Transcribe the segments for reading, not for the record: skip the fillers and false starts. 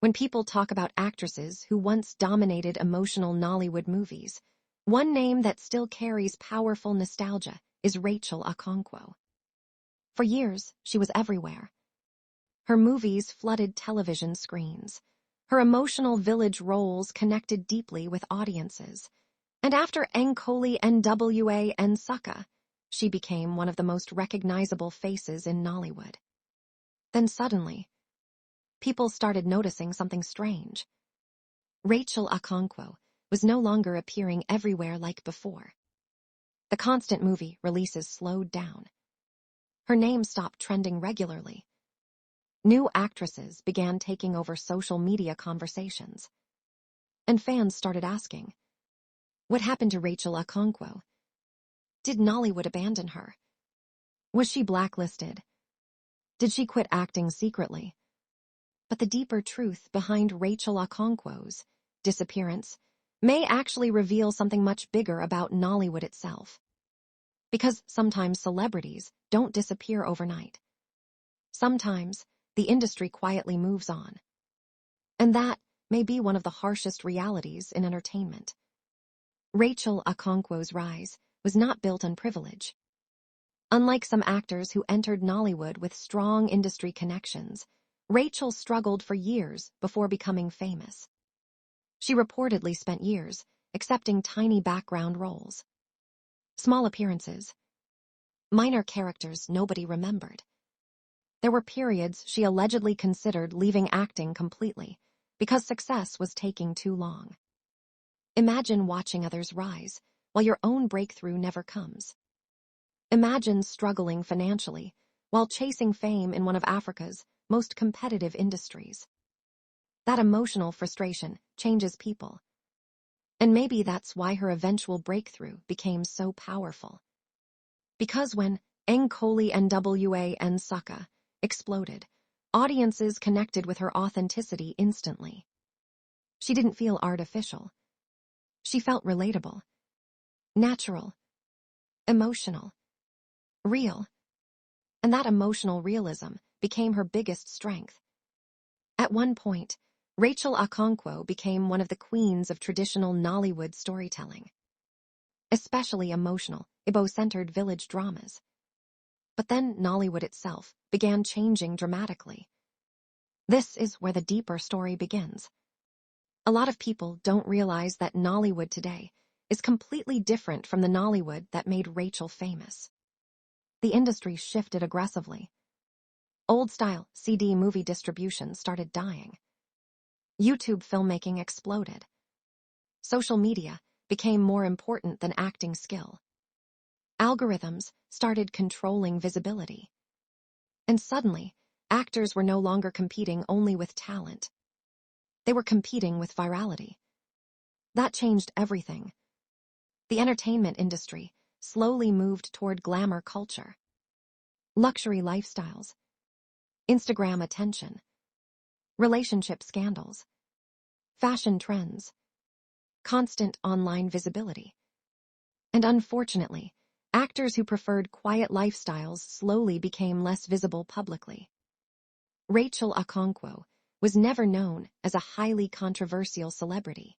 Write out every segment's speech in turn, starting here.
When people talk about actresses who once dominated emotional Nollywood movies, one name that still carries powerful nostalgia is Rachel Okonkwo. For years, she was everywhere. Her movies flooded television screens. Her emotional village roles connected deeply with audiences. And after Enkoli Nwa Nsukka, she became one of the most recognizable faces in Nollywood. Then suddenly, people started noticing something strange. Rachel Okonkwo was no longer appearing everywhere like before. The constant movie releases slowed down. Her name stopped trending regularly. New actresses began taking over social media conversations. And fans started asking, what happened to Rachel Okonkwo? Did Nollywood abandon her? Was she blacklisted? Did she quit acting secretly? But the deeper truth behind Rachel Okonkwo's disappearance may actually reveal something much bigger about Nollywood itself. Because sometimes celebrities don't disappear overnight. Sometimes the industry quietly moves on. And that may be one of the harshest realities in entertainment. Rachel Okonkwo's rise was not built on privilege. Unlike some actors who entered Nollywood with strong industry connections, Rachel struggled for years before becoming famous. She reportedly spent years accepting tiny background roles. Small appearances. Minor characters nobody remembered. There were periods she allegedly considered leaving acting completely because success was taking too long. Imagine watching others rise while your own breakthrough never comes. Imagine struggling financially while chasing fame in one of Africa's most competitive industries. That emotional frustration changes people. And maybe that's why her eventual breakthrough became so powerful. Because when Enkoli Nwa Nsukka exploded, audiences connected with her authenticity instantly. She didn't feel artificial. She felt relatable, natural, emotional, real. And that emotional realism became her biggest strength. At one point, Rachel Okonkwo became one of the queens of traditional Nollywood storytelling. Especially emotional, Igbo-centered village dramas. But then Nollywood itself began changing dramatically. This is where the deeper story begins. A lot of people don't realize that Nollywood today is completely different from the Nollywood that made Rachel famous. The industry shifted aggressively. Old-style CD movie distribution started dying. YouTube filmmaking exploded. Social media became more important than acting skill. Algorithms started controlling visibility. And suddenly, actors were no longer competing only with talent. They were competing with virality. That changed everything. The entertainment industry slowly moved toward glamour culture. Luxury lifestyles. Instagram attention. Relationship scandals. Fashion trends. Constant online visibility. And unfortunately, actors who preferred quiet lifestyles slowly became less visible publicly. Rachel Okonkwo was never known as a highly controversial celebrity.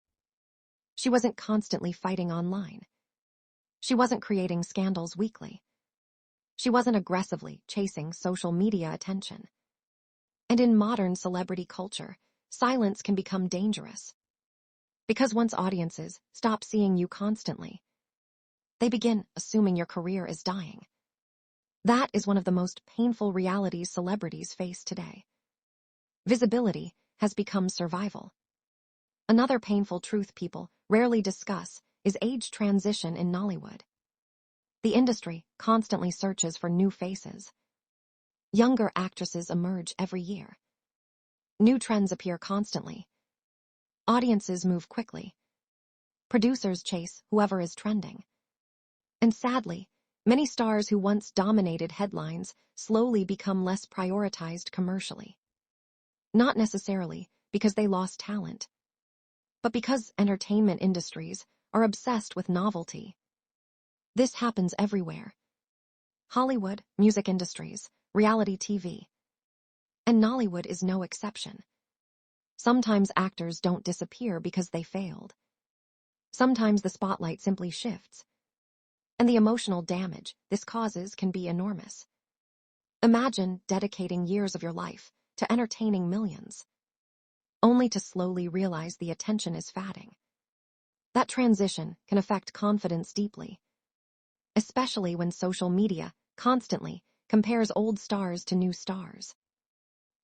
She wasn't constantly fighting online. She wasn't creating scandals weekly. She wasn't aggressively chasing social media attention. And in modern celebrity culture, silence can become dangerous. Because once audiences stop seeing you constantly, they begin assuming your career is dying. That is one of the most painful realities celebrities face today. Visibility has become survival. Another painful truth people rarely discuss is age transition in Nollywood. The industry constantly searches for new faces. Younger actresses emerge every year. New trends appear constantly. Audiences move quickly. Producers chase whoever is trending. And sadly, many stars who once dominated headlines slowly become less prioritized commercially. Not necessarily because they lost talent, but because entertainment industries are obsessed with novelty. This happens everywhere. Hollywood, music industries, reality TV. And Nollywood is no exception. Sometimes actors don't disappear because they failed. Sometimes the spotlight simply shifts, and the emotional damage this causes can be enormous. Imagine dedicating years of your life to entertaining millions, only to slowly realize the attention is fading. That transition can affect confidence deeply, especially when social media constantly compares old stars to new stars.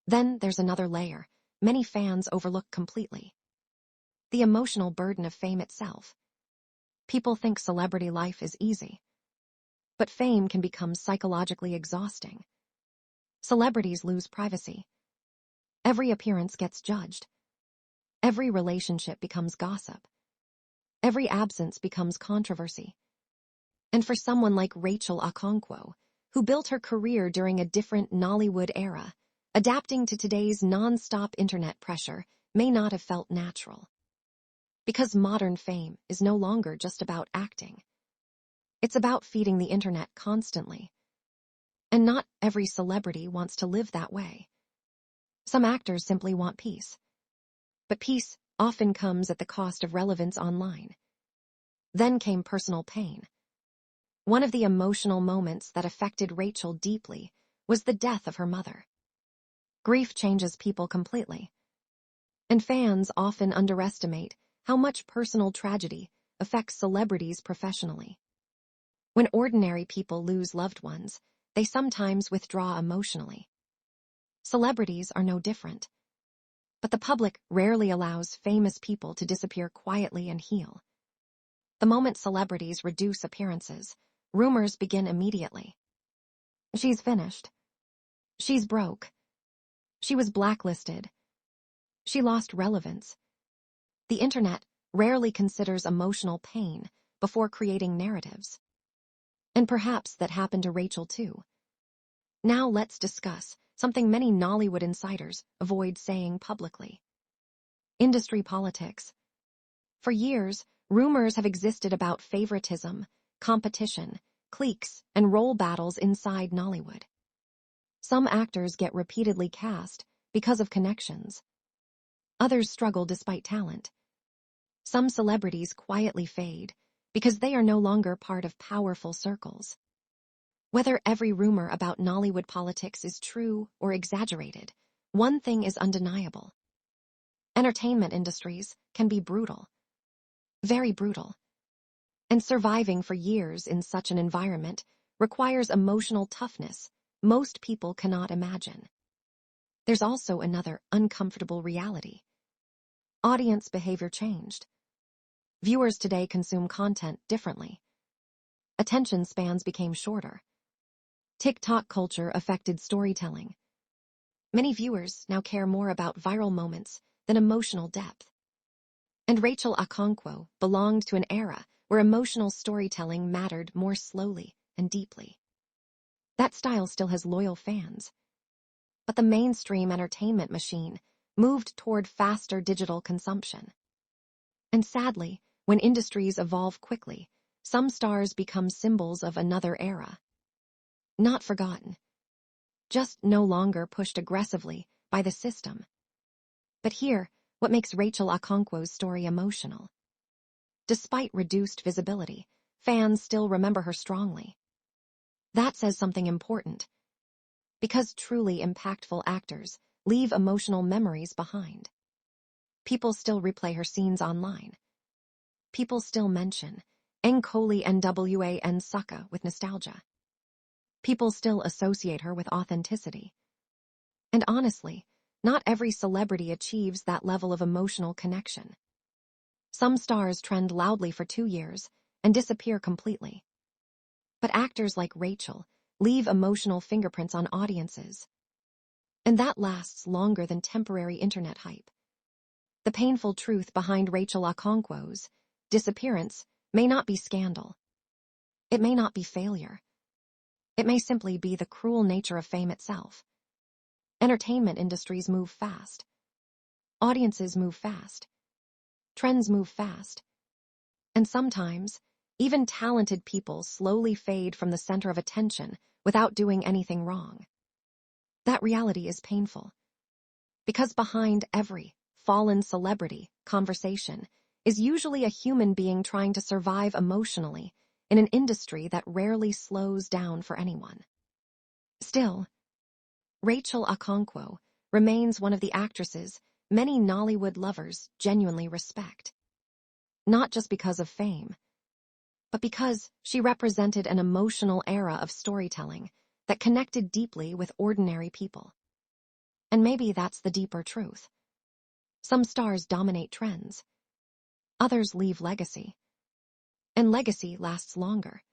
Then there's another layer many fans overlook completely: the emotional burden of fame itself. People think celebrity life is easy, but fame can become psychologically exhausting. Celebrities lose privacy. Every appearance gets judged. Every relationship becomes gossip. Every absence becomes controversy. And for someone like Rachel Okonkwo, who built her career during a different Nollywood era, adapting to today's non-stop internet pressure may not have felt natural. Because modern fame is no longer just about acting. It's about feeding the internet constantly. And not every celebrity wants to live that way. Some actors simply want peace. But peace often comes at the cost of relevance online. Then came personal pain. One of the emotional moments that affected Rachel deeply was the death of her mother. Grief changes people completely, and fans often underestimate how much personal tragedy affects celebrities professionally. When ordinary people lose loved ones, they sometimes withdraw emotionally. Celebrities are no different. But the public rarely allows famous people to disappear quietly and heal. The moment celebrities reduce appearances, rumors begin immediately. She's finished. She's broke. She was blacklisted. She lost relevance. The internet rarely considers emotional pain before creating narratives. And perhaps that happened to Rachel too. Now let's discuss something many Nollywood insiders avoid saying publicly: industry politics. For years, rumors have existed about favoritism, competition, cliques, and role battles inside Nollywood. Some actors get repeatedly cast because of connections. Others struggle despite talent. Some celebrities quietly fade because they are no longer part of powerful circles. Whether every rumor about Nollywood politics is true or exaggerated, one thing is undeniable: entertainment industries can be brutal. Very brutal. And surviving for years in such an environment requires emotional toughness most people cannot imagine. There's also another uncomfortable reality. Audience behavior changed. Viewers today consume content differently. Attention spans became shorter. TikTok culture affected storytelling. Many viewers now care more about viral moments than emotional depth. And Rachel Okonkwo belonged to an era where emotional storytelling mattered more slowly and deeply. That style still has loyal fans. But the mainstream entertainment machine moved toward faster digital consumption. And sadly, when industries evolve quickly, some stars become symbols of another era. Not forgotten. Just no longer pushed aggressively by the system. But here, what makes Rachel Okonkwo's story emotional? Despite reduced visibility, fans still remember her strongly. That says something important. Because truly impactful actors leave emotional memories behind. People still replay her scenes online. People still mention Nkoli Nwa Nsaka with nostalgia. People still associate her with authenticity. And honestly, not every celebrity achieves that level of emotional connection. Some stars trend loudly for 2 years and disappear completely. But actors like Rachel leave emotional fingerprints on audiences. And that lasts longer than temporary internet hype. The painful truth behind Rachel Okonkwo's disappearance may not be scandal. It may not be failure. It may simply be the cruel nature of fame itself. Entertainment industries move fast. Audiences move fast. Trends move fast. And sometimes, even talented people slowly fade from the center of attention without doing anything wrong. That reality is painful. Because behind every fallen celebrity conversation is usually a human being trying to survive emotionally in an industry that rarely slows down for anyone. Still, Rachel Okonkwo remains one of the actresses many Nollywood lovers genuinely respect. Not just because of fame, but because she represented an emotional era of storytelling that connected deeply with ordinary people. And maybe that's the deeper truth. Some stars dominate trends. Others leave legacy. And legacy lasts longer